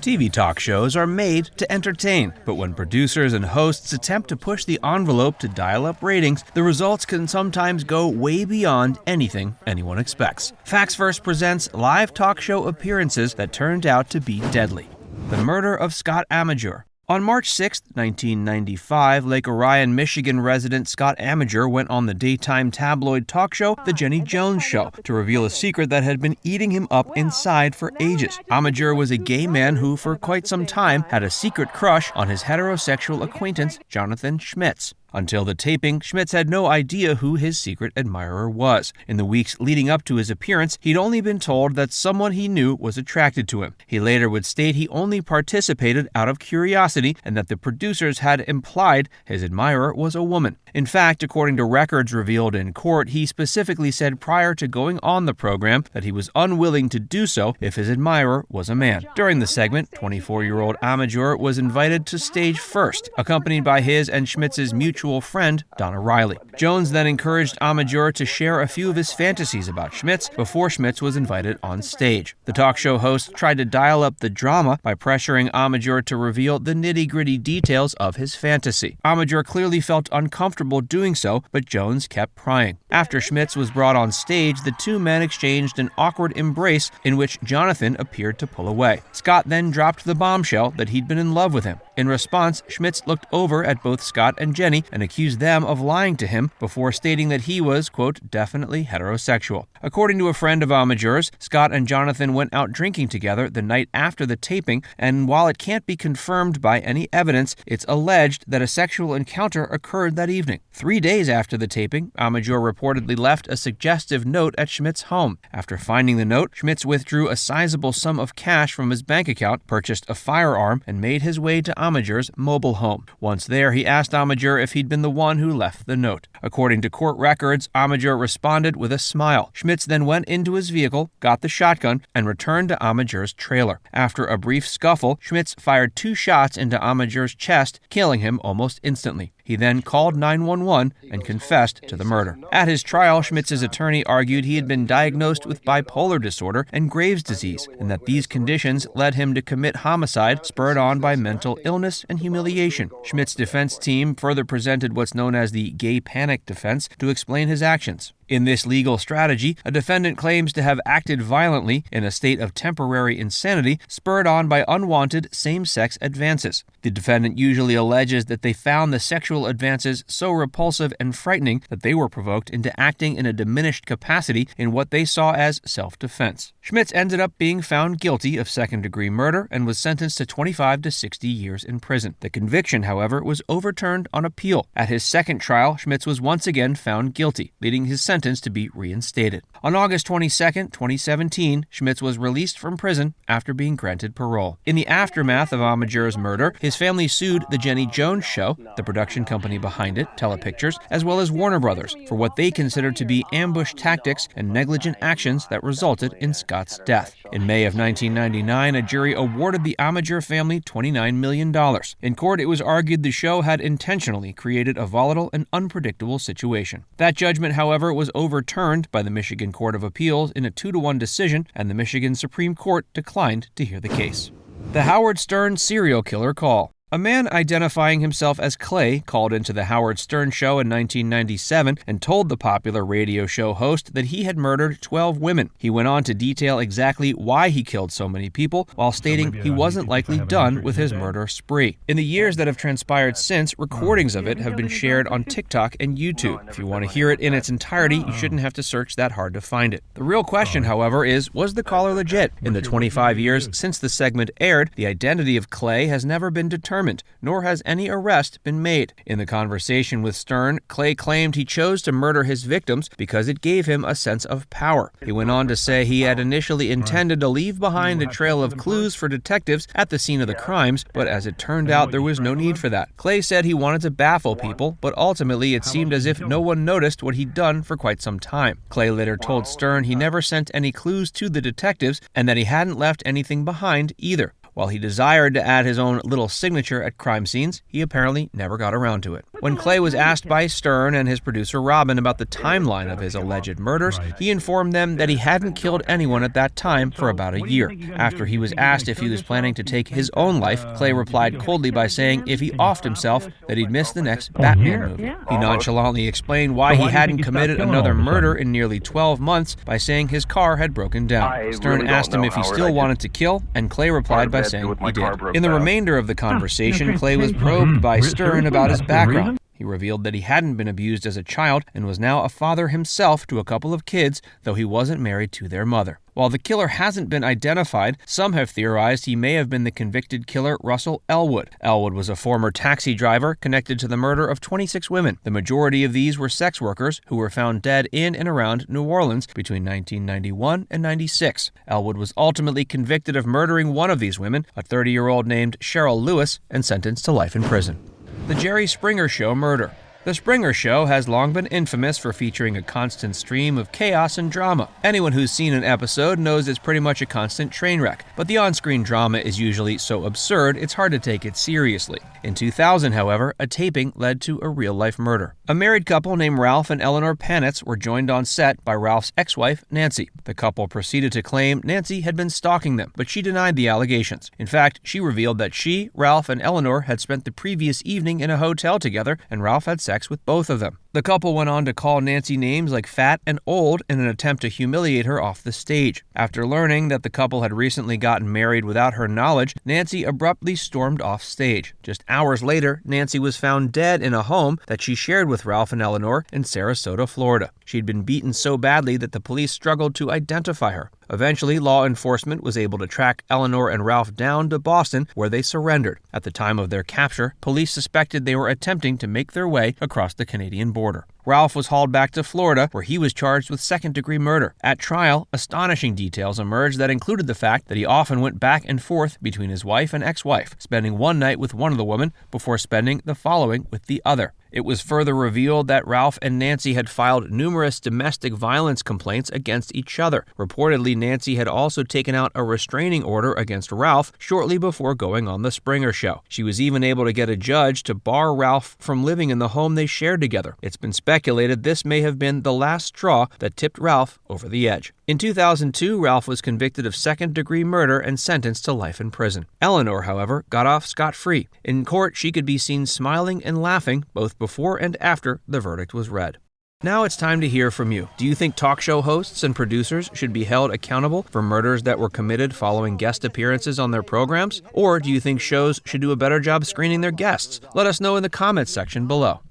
TV talk shows are made to entertain, but when producers and hosts attempt to push the envelope to dial up ratings, the results can sometimes go way beyond anything anyone expects. Facts First presents live talk show appearances that turned out to be deadly. The murder of Scott Amedure. On March 6, 1995, Lake Orion, Michigan resident Scott Amedure went on the daytime tabloid talk show The Jenny Jones Show to reveal a secret that had been eating him up inside for ages. Amedure was a gay man who, for quite some time, had a secret crush on his heterosexual acquaintance, Jonathan Schmitz. Until the taping, Schmitz had no idea who his secret admirer was. In the weeks leading up to his appearance, he'd only been told that someone he knew was attracted to him. He later would state he only participated out of curiosity and that the producers had implied his admirer was a woman. In fact, according to records revealed in court, he specifically said prior to going on the program that he was unwilling to do so if his admirer was a man. During the segment, 24-year-old Amedure was invited to stage first, accompanied by his and Schmitz's mutual friend, Donna Riley. Jones then encouraged Amedure to share a few of his fantasies about Schmitz before Schmitz was invited on stage. The talk show host tried to dial up the drama by pressuring Amedure to reveal the nitty-gritty details of his fantasy. Amedure clearly felt uncomfortable doing so, but Jones kept prying. After Schmitz was brought on stage, the two men exchanged an awkward embrace in which Jonathan appeared to pull away. Scott then dropped the bombshell that he'd been in love with him. In response, Schmitz looked over at both Scott and Jenny and accused them of lying to him before stating that he was, quote, definitely heterosexual. According to a friend of Amedure's, Scott and Jonathan went out drinking together the night after the taping, and while it can't be confirmed by any evidence, it's alleged that a sexual encounter occurred that evening. 3 days after the taping, Amedure reportedly left a suggestive note at Schmitz's home. After finding the note, Schmitz withdrew a sizable sum of cash from his bank account, purchased a firearm, and made his way to Amedure's mobile home. Once there, he asked Amedure if he'd been the one who left the note. According to court records, Amedure responded with a smile. Schmitz then went into his vehicle, got the shotgun, and returned to Amedure's trailer. After a brief scuffle, Schmitz fired 2 shots into Amedure's chest, killing him almost instantly. He then called 911 and confessed to the murder. At his trial, Schmitz's attorney argued he had been diagnosed with bipolar disorder and Graves' disease, and that these conditions led him to commit homicide spurred on by mental illness and humiliation. Schmitz's defense team further presented what's known as the gay panic defense to explain his actions. In this legal strategy, a defendant claims to have acted violently in a state of temporary insanity spurred on by unwanted same-sex advances. The defendant usually alleges that they found the sexual advances so repulsive and frightening that they were provoked into acting in a diminished capacity in what they saw as self-defense. Schmitz ended up being found guilty of second-degree murder and was sentenced to 25 to 60 years in prison. The conviction, however, was overturned on appeal. At his second trial, Schmitz was once again found guilty, leading his sentence to be reinstated. On August 22, 2017, Schmitz was released from prison after being granted parole. In the aftermath of Amedure's murder, his family sued The Jenny Jones Show, the production company behind it, Telepictures, as well as Warner Brothers, for what they considered to be ambush tactics and negligent actions that resulted in Scott's death. In May of 1999, a jury awarded the Amedure family $29 million. In court, it was argued the show had intentionally created a volatile and unpredictable situation. That judgment, however, was overturned by the Michigan Court of Appeals in a 2-1 decision, and the Michigan Supreme Court declined to hear the case. The Howard Stern serial killer call. A man identifying himself as Clay called into the Howard Stern Show in 1997 and told the popular radio show host that he had murdered 12 women. He went on to detail exactly why he killed so many people, while stating he wasn't likely done with his murder spree. In the years that have transpired since, recordings of it have been shared on TikTok and YouTube. If you want to hear it in its entirety, you shouldn't have to search that hard to find it. The real question, however, is, was the caller legit? In the 25 years since the segment aired, the identity of Clay has never been determined, nor has any arrest been made. In the conversation with Stern, Clay claimed he chose to murder his victims because it gave him a sense of power. He went on to say he had initially intended to leave behind a trail of clues for detectives at the scene of the crimes, but as it turned out, there was no need for that. Clay said he wanted to baffle people, but ultimately it seemed as if no one noticed what he'd done for quite some time. Clay later told Stern he never sent any clues to the detectives and that he hadn't left anything behind either. While he desired to add his own little signature at crime scenes, he apparently never got around to it. When Clay was asked by Stern and his producer Robin about the timeline of his alleged murders, he informed them that he hadn't killed anyone at that time for about a year. After he was asked if he was planning to take his own life, Clay replied coldly by saying if he offed himself, that he'd miss the next Batman movie. He nonchalantly explained why he hadn't committed another murder in nearly 12 months by saying his car had broken down. Stern asked him if he still wanted to kill, and Clay replied by saying he did. In the remainder of the conversation, Clay was probed by Stern about his background. He revealed that he hadn't been abused as a child and was now a father himself to a couple of kids, though he wasn't married to their mother. While the killer hasn't been identified, some have theorized he may have been the convicted killer Russell Elwood. Elwood was a former taxi driver connected to the murder of 26 women. The majority of these were sex workers who were found dead in and around New Orleans between 1991 and 96. Elwood was ultimately convicted of murdering one of these women, a 30-year-old named Cheryl Lewis, and sentenced to life in prison. The Jerry Springer Show murder. The Springer Show has long been infamous for featuring a constant stream of chaos and drama. Anyone who's seen an episode knows it's pretty much a constant train wreck, but the on-screen drama is usually so absurd it's hard to take it seriously. In 2000, however, a taping led to a real-life murder. A married couple named Ralph and Eleanor Panitz were joined on set by Ralph's ex-wife, Nancy. The couple proceeded to claim Nancy had been stalking them, but she denied the allegations. In fact, she revealed that she, Ralph, and Eleanor had spent the previous evening in a hotel together, and Ralph had sex with both of them. The couple went on to call Nancy names like fat and old in an attempt to humiliate her off the stage. After learning that the couple had recently gotten married without her knowledge, Nancy abruptly stormed off stage. Just hours later, Nancy was found dead in a home that she shared with Ralph and Eleanor in Sarasota, Florida. She'd been beaten so badly that the police struggled to identify her. Eventually, law enforcement was able to track Eleanor and Ralph down to Boston, where they surrendered. At the time of their capture, police suspected they were attempting to make their way across the Canadian border. Ralph was hauled back to Florida, where he was charged with second-degree murder. At trial, astonishing details emerged that included the fact that he often went back and forth between his wife and ex-wife, spending one night with one of the women before spending the following with the other. It was further revealed that Ralph and Nancy had filed numerous domestic violence complaints against each other. Reportedly, Nancy had also taken out a restraining order against Ralph shortly before going on The Springer Show. She was even able to get a judge to bar Ralph from living in the home they shared together. It's been speculated this may have been the last straw that tipped Ralph over the edge. In 2002, Ralph was convicted of second-degree murder and sentenced to life in prison. Eleanor, however, got off scot-free. In court, she could be seen smiling and laughing both before and after the verdict was read. Now it's time to hear from you. Do you think talk show hosts and producers should be held accountable for murders that were committed following guest appearances on their programs? Or do you think shows should do a better job screening their guests? Let us know in the comments section below.